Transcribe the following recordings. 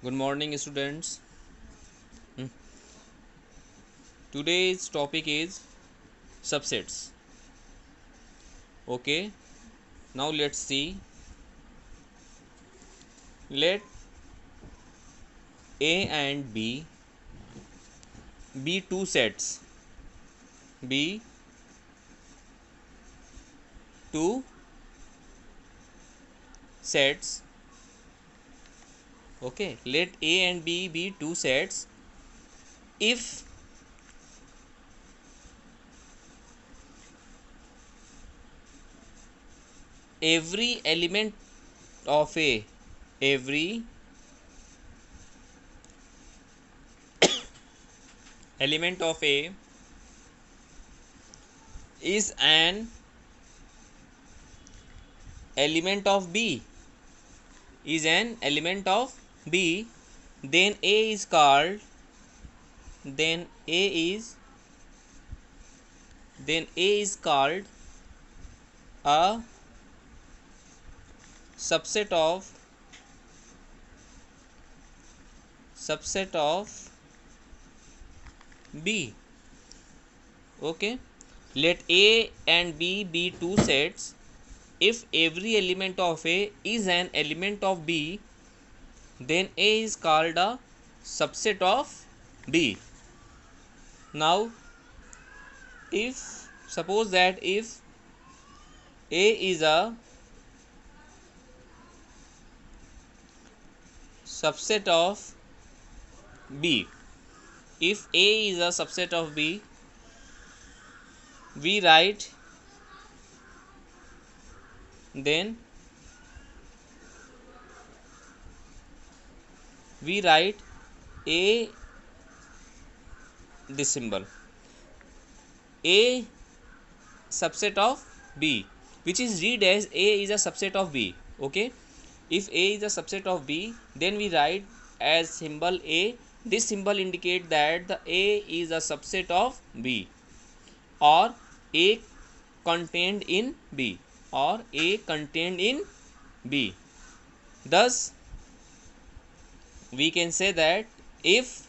Good morning, students. Today's topic is subsets. Okay, now let's see. Let A and B be two sets. Be two sets. Okay, let A and B be two sets if every element of every element of A is an element of B is an element of B, then A is called then A is then A is called a subset of B. Okay, let A and B be two sets if every element of A is an element of B, then A is called a subset of B. Now if suppose that if A is a subset of B, if A is a subset of B, we write then we write A, this symbol A subset of B, which is read as A is a subset of B. Okay, if A is a subset of B, then we write as symbol A. This symbol indicate that the A is a subset of B, or A contained in B, or A contained in B. Thus we can say that if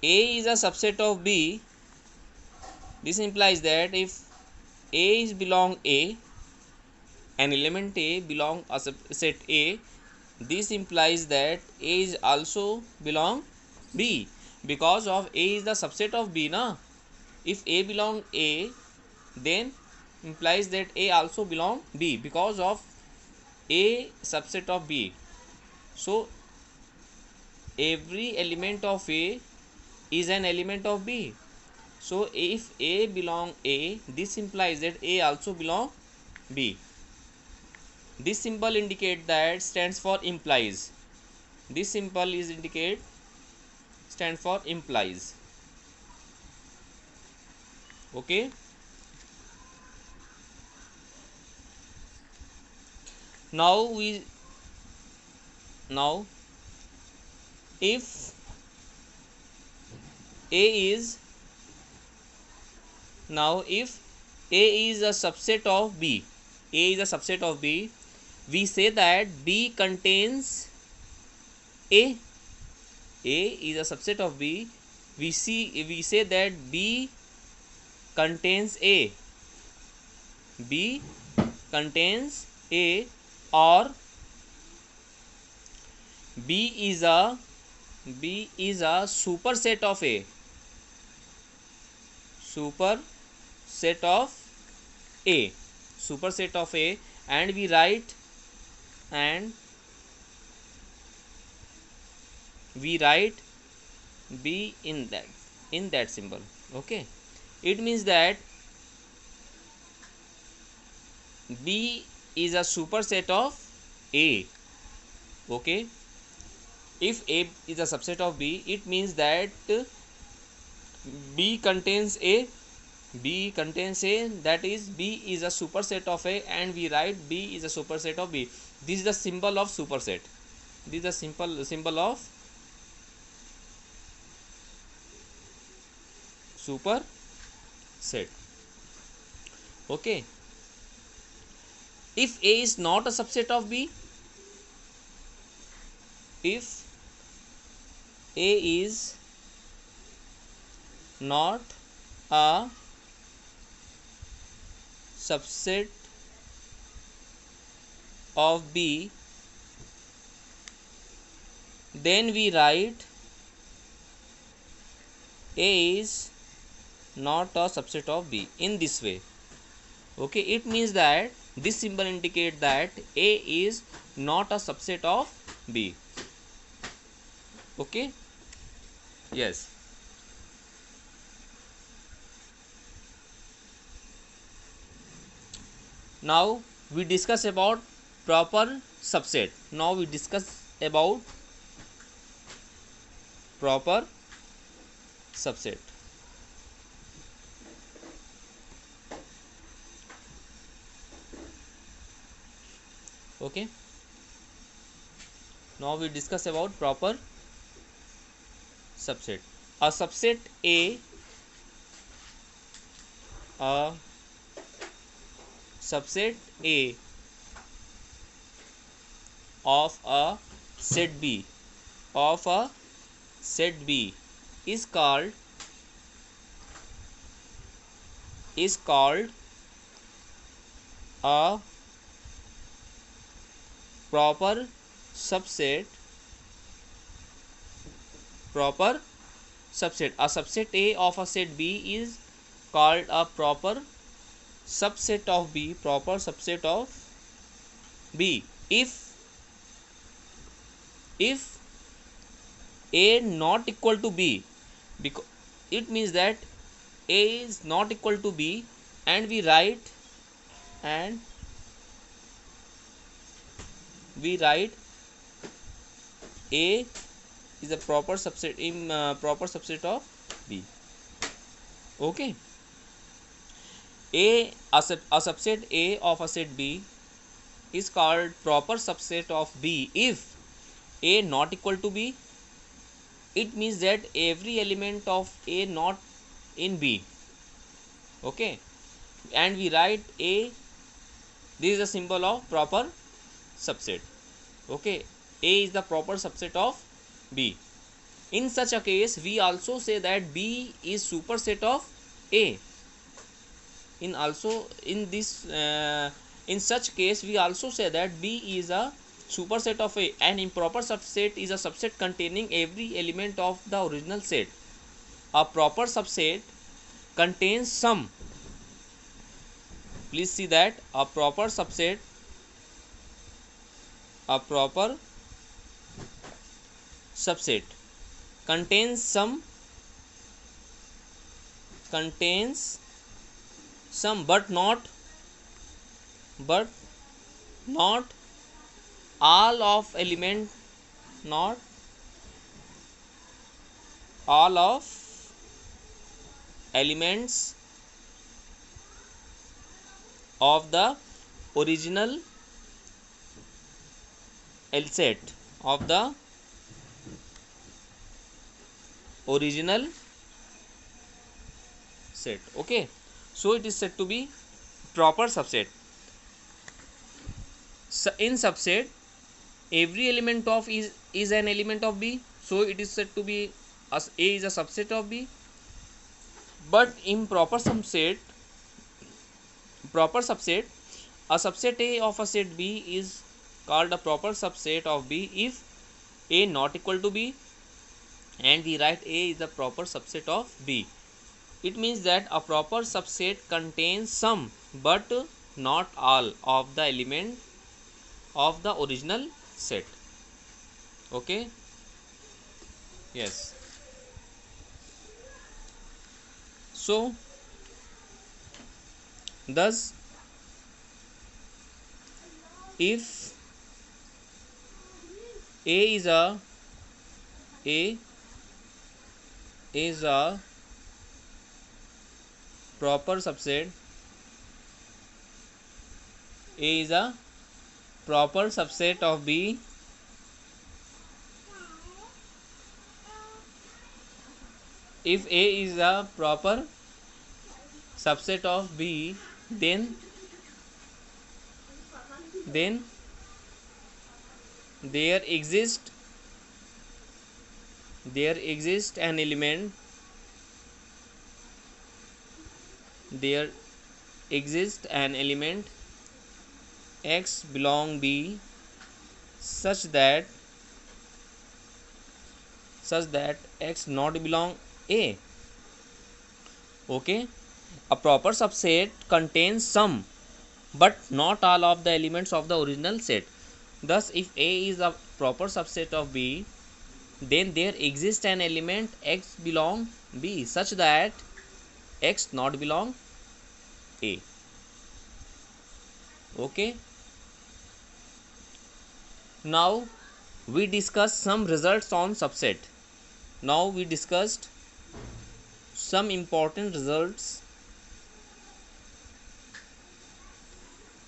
A is a subset of B, this implies that if A is belong A, an element A belong a subset A, this implies that A is also belong B, because of A is the subset of B na. If A belong A, then implies that A also belong B because of A subset of B. So every element of A is an element of B. So if A belong A, this implies that A also belong B. This symbol indicate that stands for implies. This symbol is indicate stand for implies. Okay, now we now if A is now if A is a subset of B, A is a subset of B, we say that B contains A. A is a subset of B. We say that B contains A. B contains A, or B is a superset of A. Superset of A. Superset of A, and we write B in that symbol. Okay, it means that B is a superset of A. Okay, if A is a subset of B, it means that B contains A. B contains A, that is B is a superset of A, and we write B is a superset of B. This is the symbol of superset. This is the symbol of superset. Okay, if A is not a subset of B, if A is not a subset of B, then we write A is not a subset of B in this way. Okay, it means that this symbol indicates that A is not a subset of B. Okay, yes. Now we discuss about proper subset. Now we discuss about proper subset. Okay, now we discuss about proper subset. A subset a subset A of a set B is called a proper subset. A subset A of a set B is called a proper subset of B if A not equal to B, because it means that A is not equal to B, and we write A is a proper subset of B. Okay, a subset A of a set B is called proper subset of B if A not equal to B. It means that every element of A not in B. Okay, and we write A, this is a symbol of proper subset. Okay, A is the proper subset of B. In such a case, we also say that B is superset of A. In such case, we also say that B is a superset of A. An improper subset is a subset containing every element of the original set. A proper subset contains some. Please see that a proper subset contains some but not all of elements of the original set Okay, so it is said to be proper subset. So in subset, every element of is an element of B, so it is said to be as A is a subset of B. But in proper subset, a subset A of a set B is called a proper subset of B if A not equal to B, and we write A is the proper subset of B. It means that a proper subset contains some but not all of the element of the original set. Okay, yes. So thus, if A is a proper subset, A is a proper subset of B, if A is a proper subset of B, then there exists there exists an element, there exists an element x belong B such that x not belong A. Okay, a proper subset contains some but not all of the elements of the original set. Thus, if A is a proper subset of B, then there exists an element x belong B such that x not belong A. Okay. Now we discuss some results on subset. Now we discussed some important results,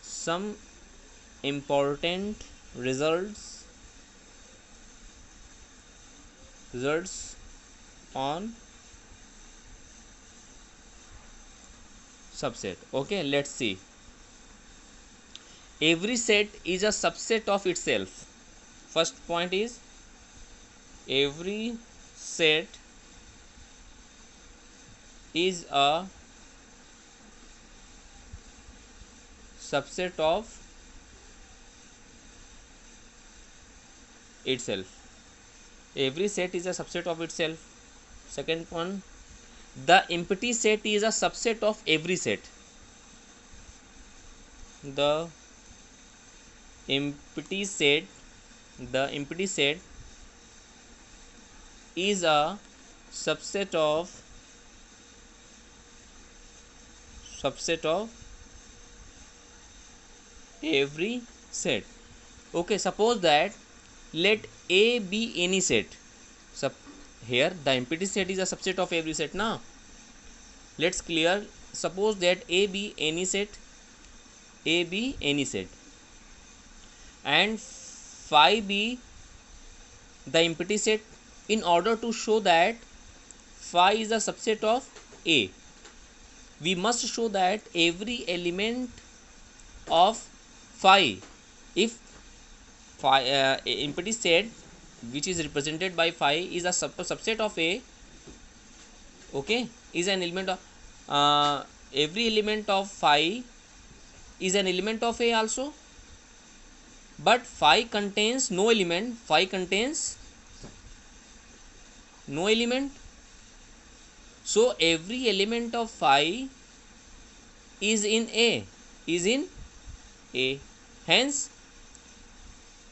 some important results on subset. Okay, let's see. Every set is a subset of itself. First point is every set is a subset of itself. Every set is a subset of itself. Second one, the empty set is a subset of every set. The empty set is a subset of every set. Okay, suppose that let A be any set. Here the empty set is a subset of every set. Now let's clear. Suppose that A be any set, and phi be the empty set. In order to show that phi is a subset of A, we must show that every element of phi, if phi empty set which is represented by phi is a subset of A, okay, is an element of every element of phi is an element of A also, but phi contains no element, so every element of phi is in A, hence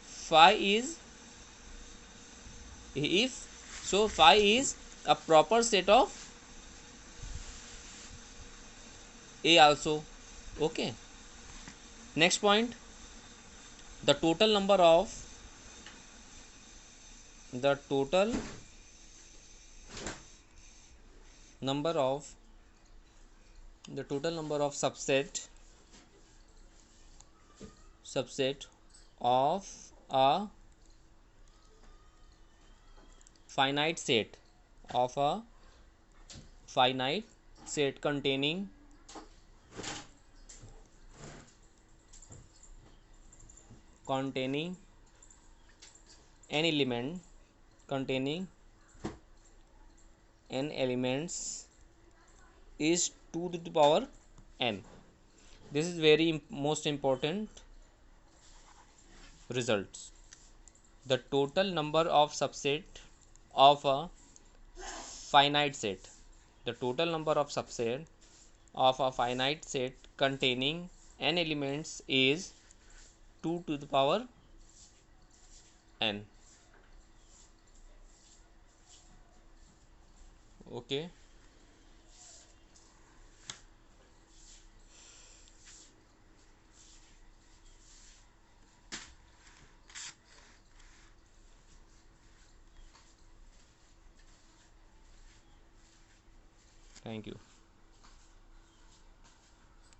phi is, if so, phi is a proper set of A also. Okay, next point, the total number of subset of a finite set containing n elements is 2 to the power n. This is very most important results. The total number of subset of a finite set, containing n elements is 2 to the power n. Okay, thank you.